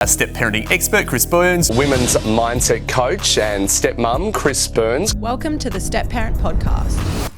A step parenting expert, Chris Burns. Women's mindset coach and stepmum, Chris Burns. Welcome to the Step Parent Podcast.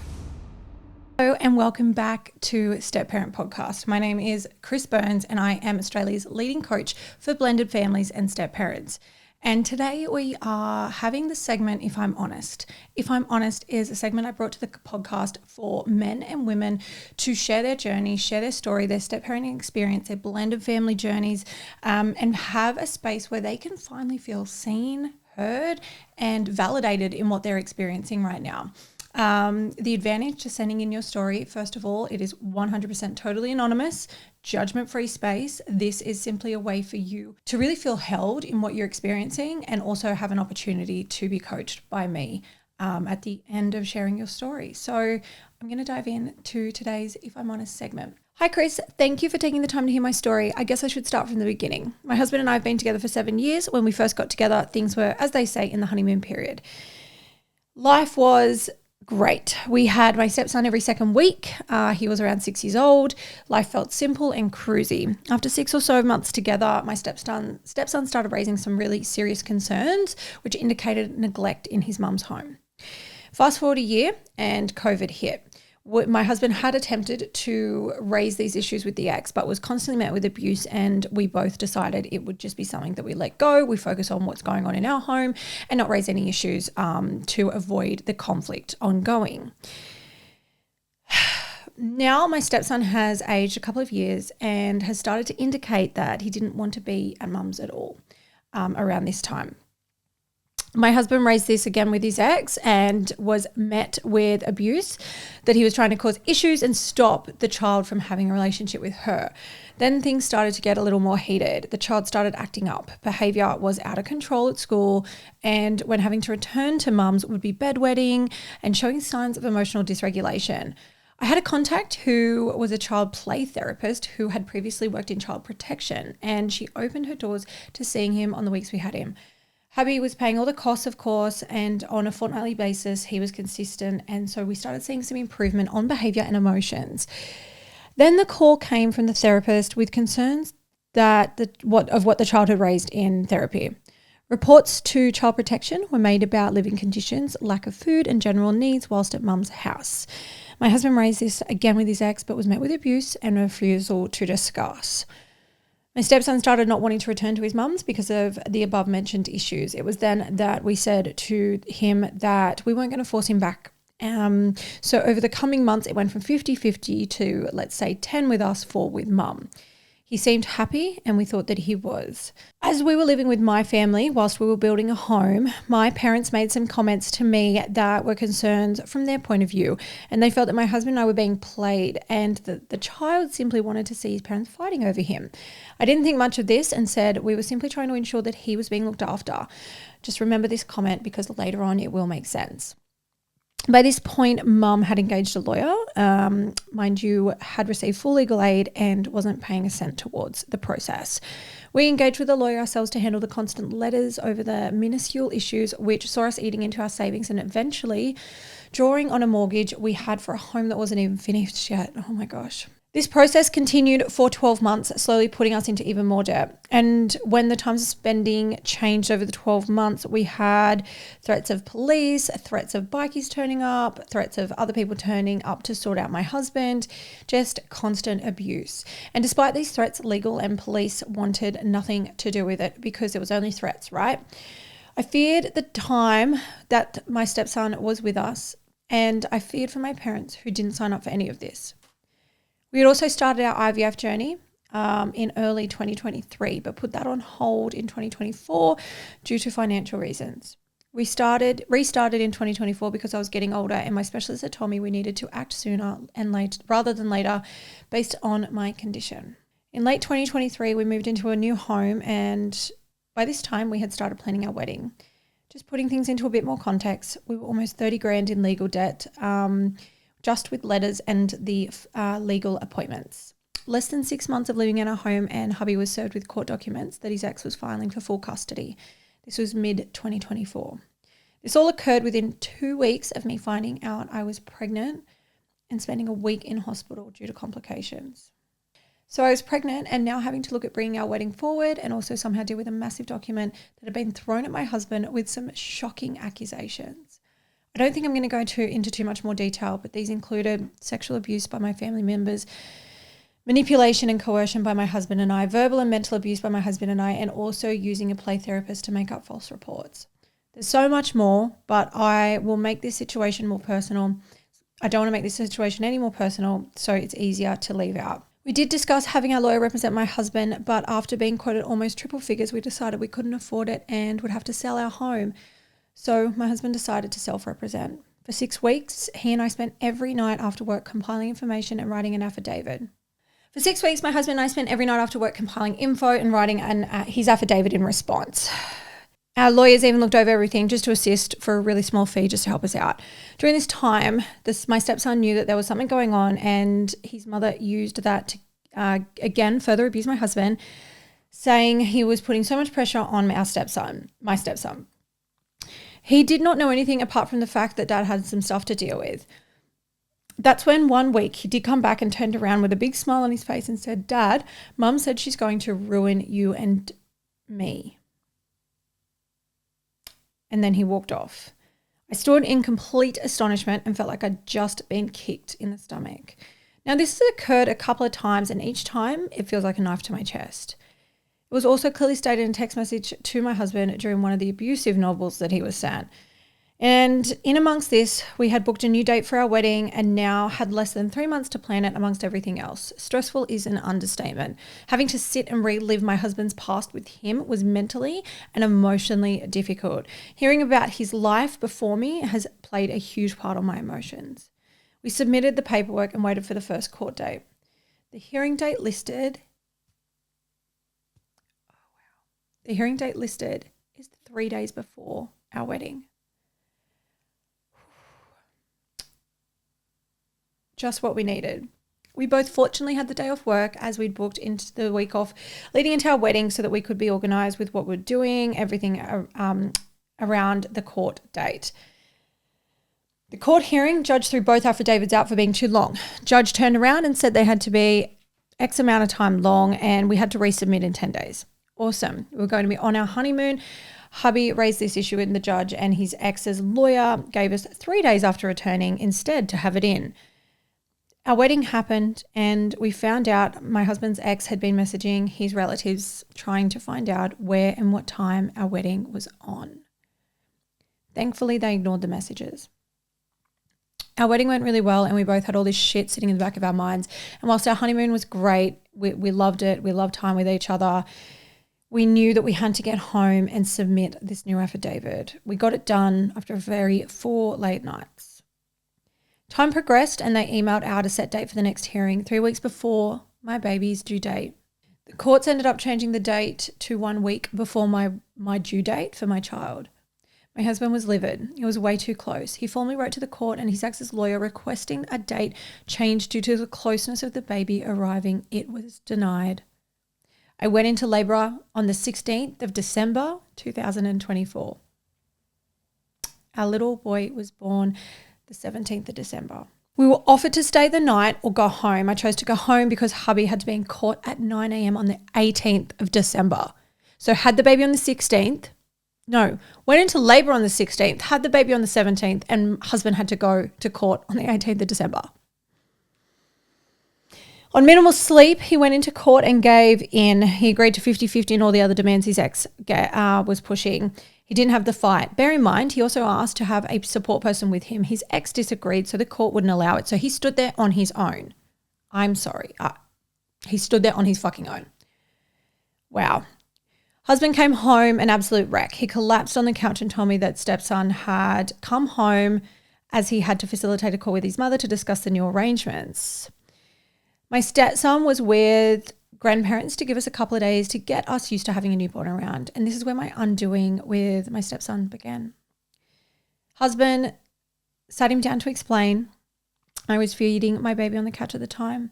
Hello and welcome back to Step Parent Podcast. My name is Chris Burns and I am Australia's leading coach for blended families and step parents. And today we are having the segment, If I'm Honest. If I'm Honest is a segment I brought to the podcast for men and women to share their journey, share their story, their step parenting experience, their blended family journeys, and have a space where they can finally feel seen, heard, and validated in what they're experiencing right now. The advantage to sending in your story, first of all, it is 100% totally anonymous, judgment-free space. This is simply a way for you to really feel held in what you're experiencing and also have an opportunity to be coached by me at the end of sharing your story. So I'm going to dive into today's If I'm Honest segment. Hi, Chris. Thank you for taking the time to hear my story. I guess I should start from the beginning. My husband and I have been together for 7 years. When we first got together, things were, as they say, in the honeymoon period. Life was great. We had my stepson every second week. He was around 6 years old. Life felt simple and cruisy. After 6 or so months together, my stepson started raising some really serious concerns, which indicated neglect in his mum's home. Fast forward a year and COVID hit. My husband had attempted to raise these issues with the ex, but was constantly met with abuse, and we both decided it would just be something that we let go. We focus on what's going on in our home and not raise any issues to avoid the conflict ongoing. Now my stepson has aged a couple of years and has started to indicate that he didn't want to be at mum's at all around this time. My husband raised this again with his ex and was met with abuse, that he was trying to cause issues and stop the child from having a relationship with her. Then things started to get a little more heated. The child started acting up. Behaviour was out of control at school, and when having to return to mum's would be bedwetting and showing signs of emotional dysregulation. I had a contact who was a child play therapist who had previously worked in child protection, and she opened her doors to seeing him on the weeks we had him. Hubby was paying all the costs, of course, and on a fortnightly basis, he was consistent. And so we started seeing some improvement on behaviour and emotions. Then the call came from the therapist with concerns that what the child had raised in therapy. Reports to child protection were made about living conditions, lack of food and general needs whilst at mum's house. My husband raised this again with his ex, but was met with abuse and refusal to discuss. My stepson started not wanting to return to his mum's because of the above mentioned issues. It was then that we said to him that we weren't going to force him back. So over the coming months, it went from 50-50 to, let's say, 10 with us, 4 with mum. He seemed happy and we thought that he was. As we were living with my family whilst we were building a home, my parents made some comments to me that were concerns from their point of view, and they felt that my husband and I were being played and that the child simply wanted to see his parents fighting over him. I didn't think much of this and said we were simply trying to ensure that he was being looked after. Just remember this comment because later on it will make sense. By this point, mum had engaged a lawyer, mind you, had received full legal aid and wasn't paying a cent towards the process. We engaged with a lawyer ourselves to handle the constant letters over the minuscule issues, which saw us eating into our savings and eventually drawing on a mortgage we had for a home that wasn't even finished yet. Oh my gosh. This process continued for 12 months, slowly putting us into even more debt. And when the times of spending changed over the 12 months, we had threats of police, threats of bikies turning up, threats of other people turning up to sort out my husband, just constant abuse. And despite these threats, legal and police wanted nothing to do with it because it was only threats, right? I feared the time that my stepson was with us, and I feared for my parents who didn't sign up for any of this. We had also started our IVF journey in early 2023, but put that on hold in 2024 due to financial reasons. We restarted in 2024 because I was getting older and my specialist had told me we needed to act sooner and rather than later based on my condition. In late 2023, we moved into a new home, and by this time we had started planning our wedding. Just putting things into a bit more context, we were almost 30 grand in legal debt, just with letters and the legal appointments. Less than 6 months of living in our home and hubby was served with court documents that his ex was filing for full custody. This was mid-2024. This all occurred within 2 weeks of me finding out I was pregnant and spending a week in hospital due to complications. So I was pregnant and now having to look at bringing our wedding forward and also somehow deal with a massive document that had been thrown at my husband with some shocking accusations. I don't think I'm going to go into too much more detail, but these included sexual abuse by my family members, manipulation and coercion by my husband and I, verbal and mental abuse by my husband and I, and also using a play therapist to make up false reports. There's so much more, but I will make this situation more personal. I don't want to make this situation any more personal, so it's easier to leave out. We did discuss having our lawyer represent my husband, but after being quoted almost triple figures, we decided we couldn't afford it and would have to sell our home. So my husband decided to self-represent. For 6 weeks, he and I spent every night after work compiling information and writing an affidavit. For 6 weeks, my husband and I spent every night after work compiling info and writing his affidavit in response. Our lawyers even looked over everything just to assist for a really small fee just to help us out. During this time, my stepson knew that there was something going on and his mother used that to, again, further abuse my husband, saying he was putting so much pressure on my stepson. He did not know anything apart from the fact that Dad had some stuff to deal with. That's when one week he did come back and turned around with a big smile on his face and said, "Dad, Mum said she's going to ruin you and me." And then he walked off. I stood in complete astonishment and felt like I'd just been kicked in the stomach. Now, this has occurred a couple of times, and each time it feels like a knife to my chest. It was also clearly stated in a text message to my husband during one of the abusive novels that he was sent. And in amongst this, we had booked a new date for our wedding and now had less than 3 months to plan it amongst everything else. Stressful is an understatement. Having to sit and relive my husband's past with him was mentally and emotionally difficult. Hearing about his life before me has played a huge part on my emotions. We submitted the paperwork and waited for the first court date. The hearing date listed is 3 days before our wedding. Just what we needed. We both fortunately had the day off work as we'd booked into the week off leading into our wedding so that we could be organised with what we're doing, everything around the court date. The court hearing, judge threw both affidavits out for being too long. Judge turned around and said they had to be X amount of time long and we had to resubmit in 10 days. Awesome. We were going to be on our honeymoon. Hubby raised this issue with the judge and his ex's lawyer gave us 3 days after returning instead to have it in. Our wedding happened and we found out my husband's ex had been messaging his relatives trying to find out where and what time our wedding was on. Thankfully, they ignored the messages. Our wedding went really well and we both had all this shit sitting in the back of our minds. And whilst our honeymoon was great, we loved it, we loved time with each other, we knew that we had to get home and submit this new affidavit. We got it done after 4 late nights. Time progressed and they emailed out a set date for the next hearing 3 weeks before my baby's due date. The courts ended up changing the date to 1 week before my due date for my child. My husband was livid. It was way too close. He formally wrote to the court and his ex's lawyer requesting a date changed due to the closeness of the baby arriving. It was denied. I went into labour on the 16th of December 2024. Our little boy was born the 17th of December. We were offered to stay the night or go home. I chose to go home because hubby had to be in court at 9 a.m. on the 18th of December. So had the baby on the 16th. No, went into labour on the 16th, had the baby on the 17th, and husband had to go to court on the 18th of December. On minimal sleep, he went into court and gave in. He agreed to 50-50 and all the other demands his ex was pushing. He didn't have the fight. Bear in mind, he also asked to have a support person with him. His ex disagreed, so the court wouldn't allow it. So he stood there on his own. I'm sorry. He stood there on his fucking own. Wow. Husband came home an absolute wreck. He collapsed on the couch and told me that stepson had come home as he had to facilitate a call with his mother to discuss the new arrangements. My stepson was with grandparents to give us a couple of days to get us used to having a newborn around. And this is where my undoing with my stepson began. Husband sat him down to explain. I was feeding my baby on the couch at the time.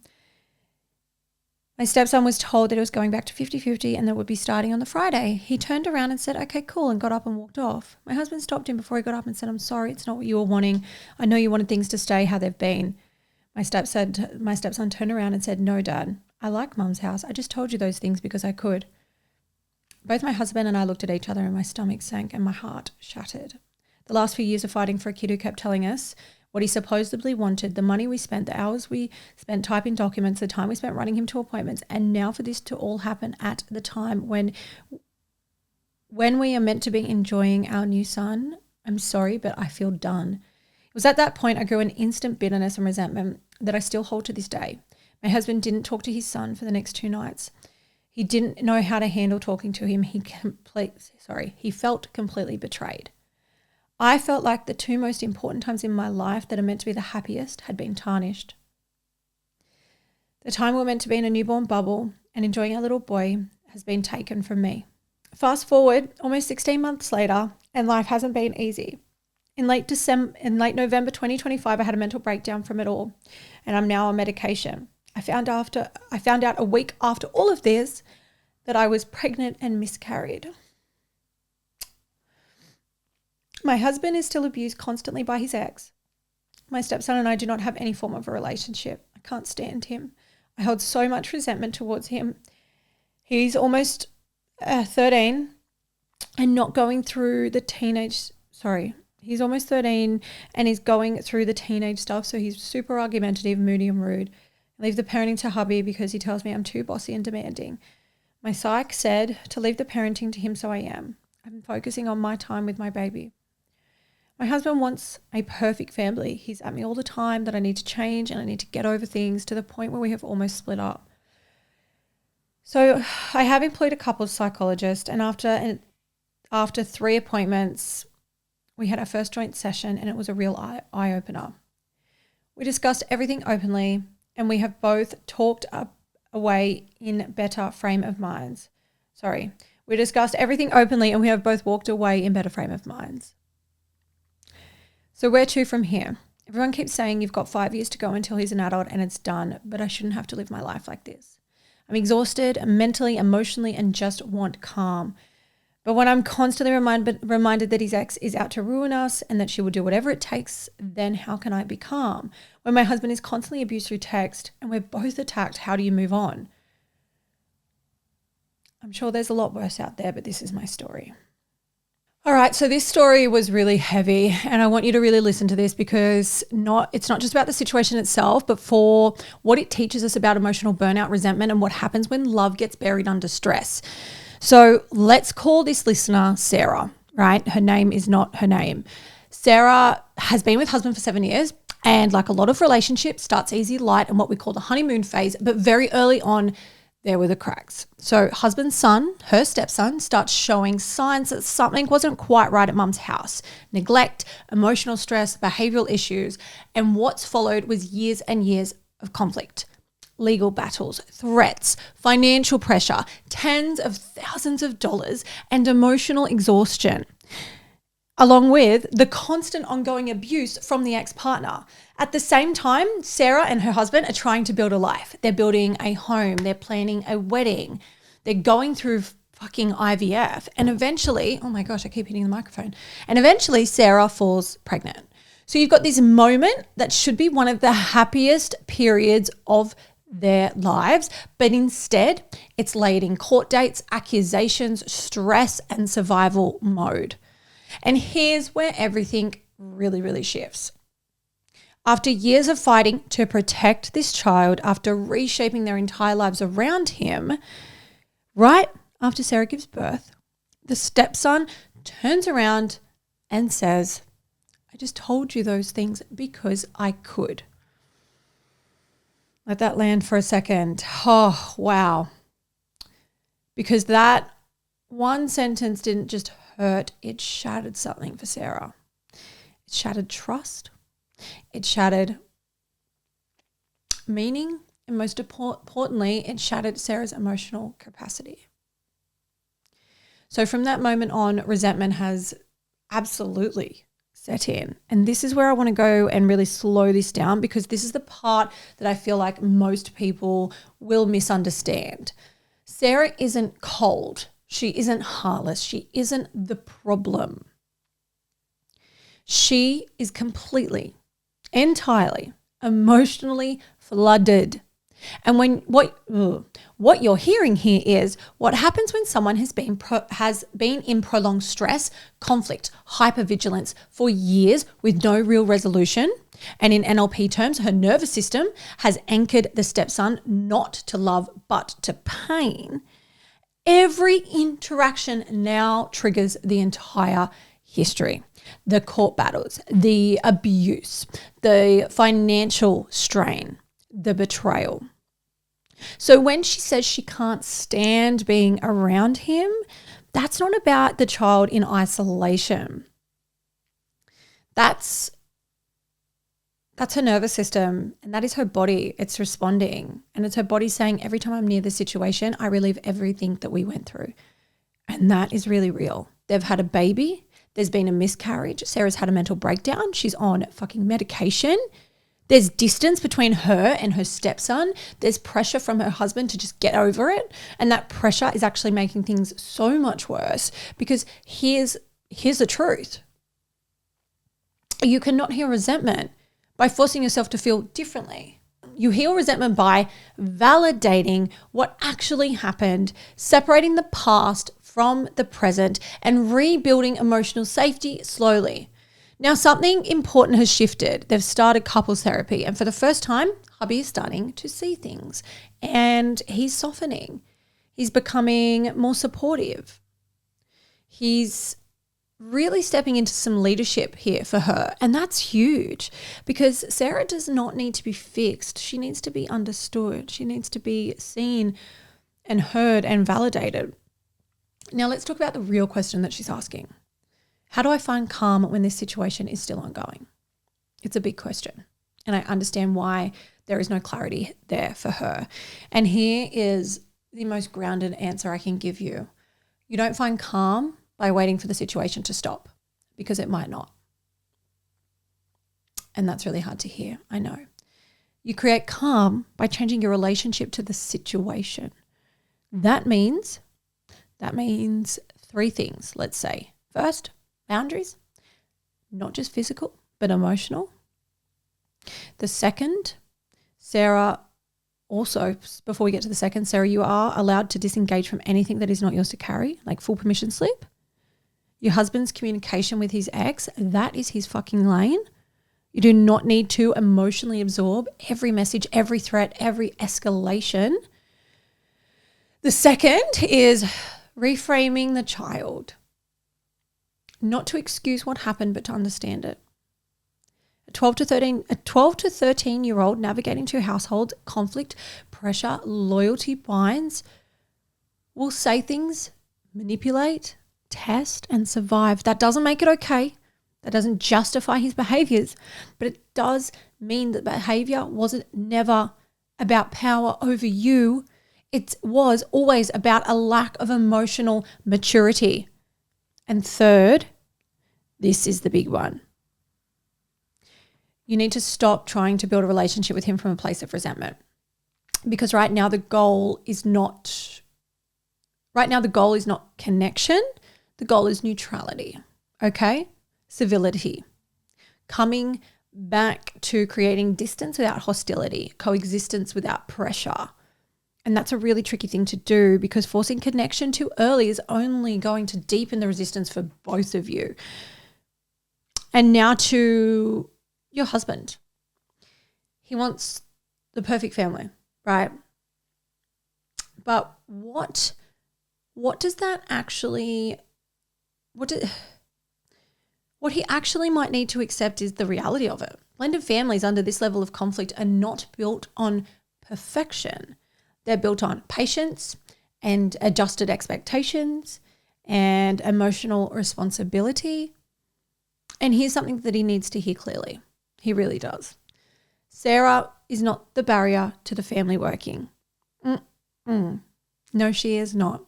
My stepson was told that it was going back to 50-50 and that it would be starting on the Friday. He turned around and said, "Okay, cool," and got up and walked off. My husband stopped him before he got up and said, "I'm sorry, it's not what you were wanting. I know you wanted things to stay how they've been." My stepson turned around and said, "No, Dad, I like mum's house. I just told you those things because I could. Both my husband and I looked at each other and my stomach sank and my heart shattered. The last few years of fighting for a kid who kept telling us what he supposedly wanted, the money we spent, the hours we spent typing documents, the time we spent running him to appointments, and now for this to all happen at the time when we are meant to be enjoying our new son. I'm sorry, but I feel done. It was at that point I grew an instant bitterness and resentment that I still hold to this day. My husband didn't talk to his son for the next 2 nights. He didn't know how to handle talking to him. He felt completely betrayed. I felt like the 2 most important times in my life that are meant to be the happiest had been tarnished. The time we're meant to be in a newborn bubble and enjoying our little boy has been taken from me. Fast forward almost 16 months later, and life hasn't been easy. In late November 2025, I had a mental breakdown from it all, and I'm now on medication. I found out a week after all of this that I was pregnant and miscarried. My husband is still abused constantly by his ex. My stepson and I do not have any form of a relationship. I can't stand him. I hold so much resentment towards him. He's almost 13 and not going through the teenage, he's almost 13 and he's going through the teenage stuff. So he's super argumentative, moody and rude. I leave the parenting to hubby because he tells me I'm too bossy and demanding. My psych said to leave the parenting to him, so I am. I'm focusing on my time with my baby. My husband wants a perfect family. He's at me all the time that I need to change and I need to get over things to the point where we have almost split up. So I have employed a couples psychologist, and after 3 appointments, we had our first joint session and it was a real eye-opener. We discussed everything openly and we have both talked away in better frame of minds. We discussed everything openly and we have both walked away in better frame of minds. So where to from here? Everyone keeps saying you've got 5 years to go until he's an adult and it's done, but I shouldn't have to live my life like this. I'm exhausted mentally, emotionally, and just want calm. But when I'm constantly reminded that his ex is out to ruin us and that she will do whatever it takes, then how can I be calm? When my husband is constantly abused through text and we're both attacked, how do you move on? I'm sure there's a lot worse out there, but this is my story. All right, so this story was really heavy and I want you to really listen to this because it's not just about the situation itself, but for what it teaches us about emotional burnout, resentment, and what happens when love gets buried under stress. So let's call this listener Sarah, right? Her name is not her name. Sarah has been with husband for 7 years and like a lot of relationships, starts easy, light, and what we call the honeymoon phase, but very early on, there were the cracks. So husband's son, her stepson, starts showing signs that something wasn't quite right at mum's house. Neglect, emotional stress, behavioral issues, and what's followed was years and years of conflict. Legal battles, threats, financial pressure, tens of thousands of dollars, and emotional exhaustion, along with the constant ongoing abuse from the ex-partner. At the same time, Sarah and her husband are trying to build a life. They're building a home. They're planning a wedding. They're going through fucking IVF. And eventually, oh my gosh, I keep hitting the microphone. And eventually Sarah falls pregnant. So you've got this moment that should be one of the happiest periods of their lives, but instead it's laid in court dates, accusations, stress, and survival mode. And here's where everything really, really shifts. After years of fighting to protect this child, after reshaping their entire lives around him, right after Sarah gives birth, the stepson turns around and says, I just told you those things because I could. Let that land for a second. Oh, wow. Because that one sentence didn't just hurt, it shattered something for Sarah. It shattered trust. It shattered meaning. And most importantly, it shattered Sarah's emotional capacity. So from that moment on, resentment has absolutely set in. And this is where I want to go and really slow this down because this is the part that I feel like most people will misunderstand. Sarah isn't cold. She isn't heartless. She isn't the problem. She is completely, entirely, emotionally flooded. And what you're hearing here is what happens when someone has been in prolonged stress, conflict, hypervigilance for years with no real resolution. And in NLP terms, her nervous system has anchored the stepson not to love but to pain. Every interaction now triggers the entire history. The court battles, the abuse, the financial strain, the betrayal. So when she says she can't stand being around him, that's not about the child in isolation. That's her nervous system, and that is her body. It's responding, and it's her body saying, every time I'm near the situation, I relive everything that we went through. And that is really real. They've had a baby. There's been a miscarriage. Sarah's had a mental breakdown. She's on fucking medication. There's distance between her and her stepson. There's pressure from her husband to just get over it. And that pressure is actually making things so much worse, because here's the truth. You cannot heal resentment by forcing yourself to feel differently. You heal resentment by validating what actually happened, separating the past from the present, and rebuilding emotional safety slowly. Now, something important has shifted. They've started couples therapy, and for the first time, hubby is starting to see things, and he's softening. He's becoming more supportive. He's really stepping into some leadership here for her, and that's huge, because Sarah does not need to be fixed. She needs to be understood. She needs to be seen and heard and validated. Now, let's talk about the real question that she's asking. How do I find calm when this situation is still ongoing? It's a big question, and I understand why there is no clarity there for her. And here is the most grounded answer I can give you. You don't find calm by waiting for the situation to stop, because it might not. And that's really hard to hear, I know. You create calm by changing your relationship to the situation. That means three things, let's say. First, boundaries, not just physical, but emotional. The second, Sarah, also, before we get to the second, Sarah, you are allowed to disengage from anything that is not yours to carry, like full permission slip. Your husband's communication with his ex, that is his fucking lane. You do not need to emotionally absorb every message, every threat, every escalation. The second is reframing the child. Not to excuse what happened, but to understand it. A 12 to 13-year-old navigating two households, conflict, pressure, loyalty binds, will say things, manipulate, test, and survive. That doesn't make it okay. That doesn't justify his behaviors, but it does mean that behavior wasn't never about power over you. It was always about a lack of emotional maturity. And third, this is the big one. You need to stop trying to build a relationship with him from a place of resentment, because right now the goal is not connection. The goal is neutrality, okay? Civility. Coming back to creating distance without hostility, coexistence without pressure. And that's a really tricky thing to do, because forcing connection too early is only going to deepen the resistance for both of you. And now to your husband. He wants the perfect family, right? But what does that actually, what he actually might need to accept is the reality of it. Blended families under this level of conflict are not built on perfection. They're built on patience and adjusted expectations and emotional responsibility. And here's something that he needs to hear clearly. He really does. Sarah is not the barrier to the family working. No, she is not.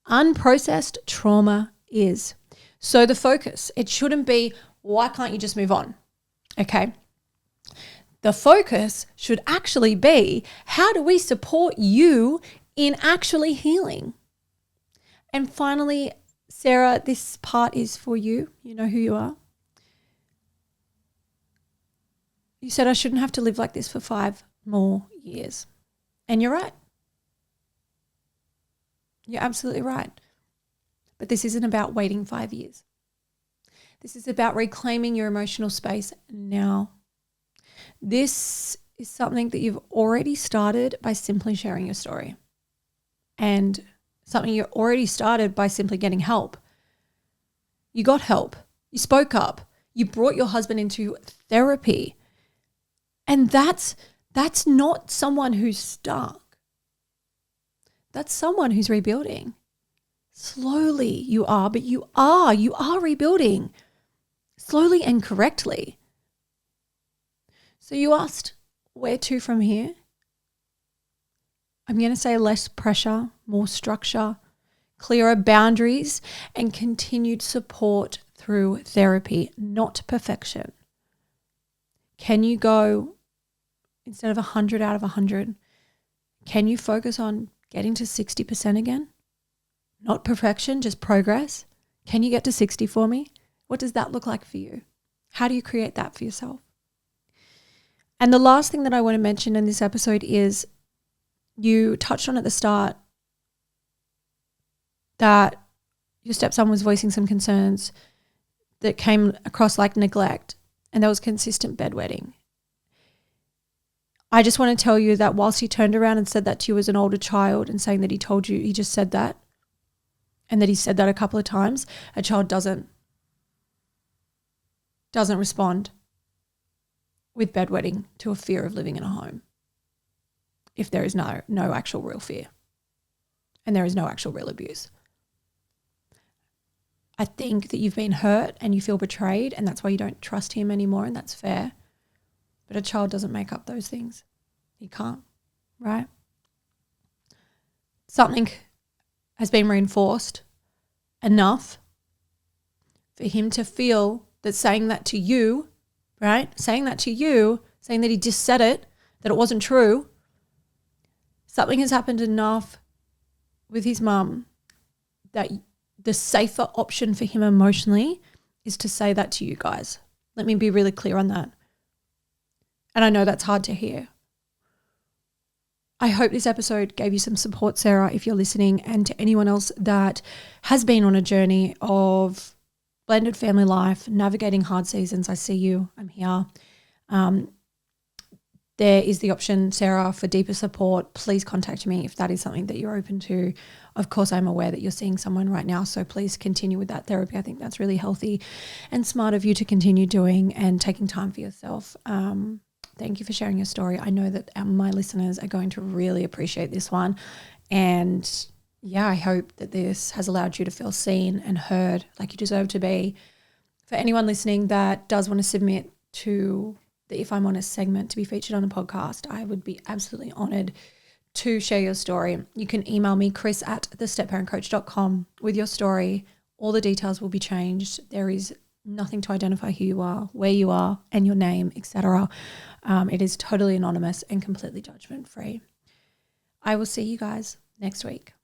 Unprocessed trauma is. So the focus, it shouldn't be, why can't you just move on? Okay. The focus should actually be, how do we support you in actually healing? And finally, Sarah, this part is for you. You know who you are. You said I shouldn't have to live like this for 5 more years. And you're right. You're absolutely right. But this isn't about waiting 5 years. This is about reclaiming your emotional space now. This is something that you've already started by simply sharing your story, and something you already started by simply getting help. You got help. You spoke up. You brought your husband into therapy. And that's not someone who's stuck. That's someone who's rebuilding. Slowly you are, but you are rebuilding. Slowly and correctly. So you asked, where to from here? I'm going to say less pressure, more structure, clearer boundaries, and continued support through therapy, not perfection. Can you go, instead of 100 out of 100, can you focus on getting to 60% again? Not perfection, just progress. Can you get to 60 for me? What does that look like for you? How do you create that for yourself? And the last thing that I want to mention in this episode is, you touched on at the start that your stepson was voicing some concerns that came across like neglect, and there was consistent bedwetting. I just want to tell you that whilst he turned around and said that to you as an older child and saying that he told you, he just said that, and that he said that a couple of times, a child doesn't respond with bedwetting to a fear of living in a home if there is no actual real fear and there is no actual real abuse. I think that you've been hurt and you feel betrayed, and that's why you don't trust him anymore, and that's fair. But a child doesn't make up those things. He can't, right? Something has been reinforced enough for him to feel that saying that to you, right? Saying that he just said it, that it wasn't true. Something has happened enough with his mum that the safer option for him emotionally is to say that to you guys. Let me be really clear on that. And I know that's hard to hear. I hope this episode gave you some support, Sarah, if you're listening, and to anyone else that has been on a journey of blended family life, navigating hard seasons. I see you. I'm here. There is the option, Sarah, for deeper support. Please contact me if that is something that you're open to. Of course, I'm aware that you're seeing someone right now, so please continue with that therapy. I think that's really healthy and smart of you to continue doing and taking time for yourself. Thank you for sharing your story. I know that my listeners are going to really appreciate this one. And yeah, I hope that this has allowed you to feel seen and heard like you deserve to be. For anyone listening that does want to submit to the If I'm Honest segment to be featured on a podcast, I would be absolutely honoured to share your story. You can email me, chris@thestepparentcoach.com, with your story. All the details will be changed. There is nothing to identify who you are, where you are, and your name, etc. It is totally anonymous and completely judgment-free. I will see you guys next week.